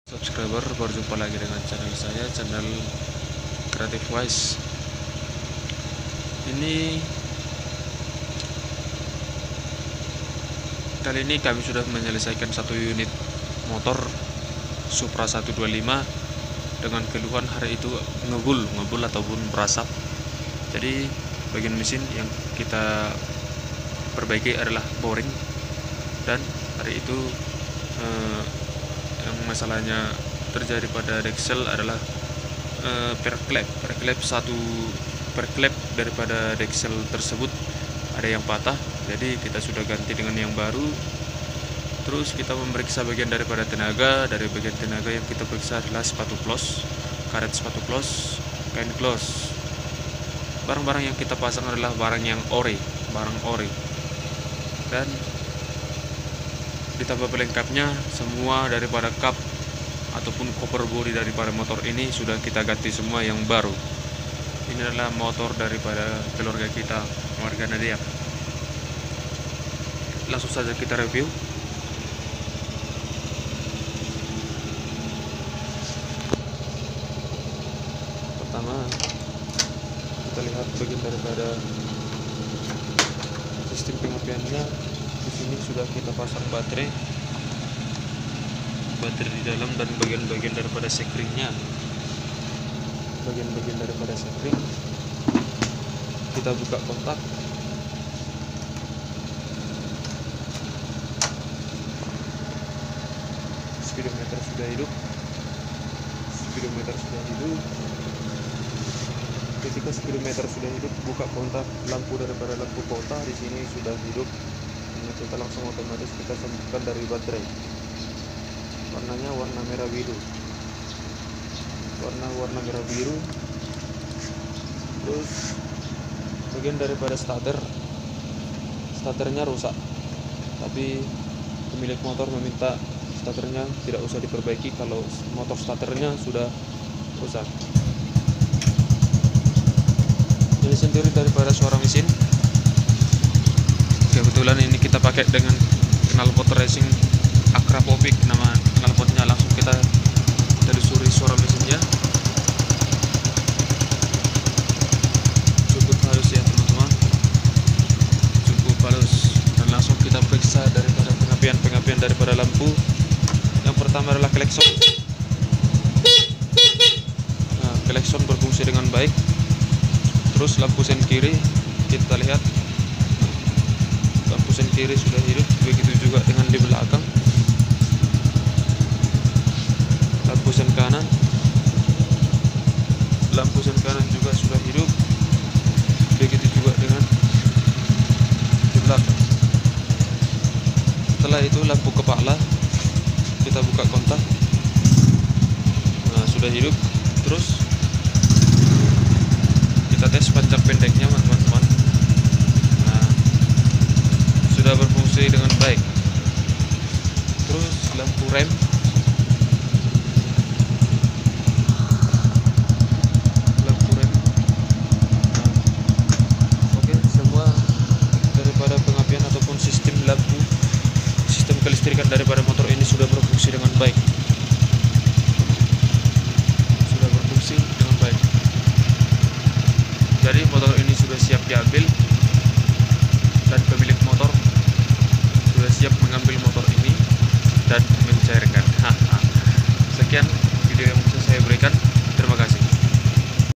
Subscriber, berjumpa lagi dengan channel saya, channel Creative Wise. Kali ini kami sudah menyelesaikan satu unit motor Supra 125 dengan keluhan hari itu ngebul ataupun berasap. Jadi bagian mesin yang kita perbaiki adalah boring, dan hari itu yang masalahnya terjadi pada deksel adalah perklep daripada deksel tersebut ada yang patah. Jadi kita sudah ganti dengan yang baru. Terus kita memeriksa bagian daripada tenaga. Dari bagian tenaga yang kita periksa adalah sepatu close, karet sepatu close, kain close. Barang-barang yang kita pasang adalah barang ori. Dan ditambah pelengkapnya, semua daripada kap ataupun cover body daripada motor ini sudah kita ganti semua yang baru. Ini adalah motor daripada keluarga kita, warga Nadia. Langsung saja kita review. Pertama, kita lihat bagian daripada sistem pengapiannya. Di sini sudah kita pasang baterai di dalam, dan bagian-bagian daripada sekringnya, kita buka kontak. Speedometer sudah hidup. Ketika speedometer sudah hidup, buka kontak lampu daripada lampu kota di sini sudah hidup. Ini kita langsung otomatis kita sambungkan dari baterai. Warnanya warna merah biru. Warna merah biru. Terus bagian daripada starternya rusak. Tapi pemilik motor meminta starternya tidak usah diperbaiki kalau motor starternya sudah rusak. Ini sendiri daripada suara mesin. Kebetulan ini kita pakai dengan knalpot racing Akrapovic, nama knalpotnya. Langsung kita telusuri suara mesinnya. Cukup halus ya teman-teman, cukup halus. Dan langsung kita periksa daripada pengapian daripada lampu. Yang pertama adalah klakson. Klakson berfungsi dengan baik. Terus lampu sen kiri, kita lihat lampu sen kiri sudah hidup, begitu juga dengan di belakang. Lampu sen kanan juga sudah hidup, begitu juga dengan di belakang. Setelah itu lampu kepala, kita buka kontak. Sudah hidup. Terus kita tes panjang pendeknya teman-teman. Sudah berfungsi dengan baik. Terus lampu rem, oke, semua daripada pengapian ataupun sistem kelistrikan daripada motor ini sudah berfungsi dengan baik. Jadi motor ini sudah siap diambil, dan pemilik motor sudah siap mengambil motor ini dan mencairkan. Sekian video yang bisa saya berikan.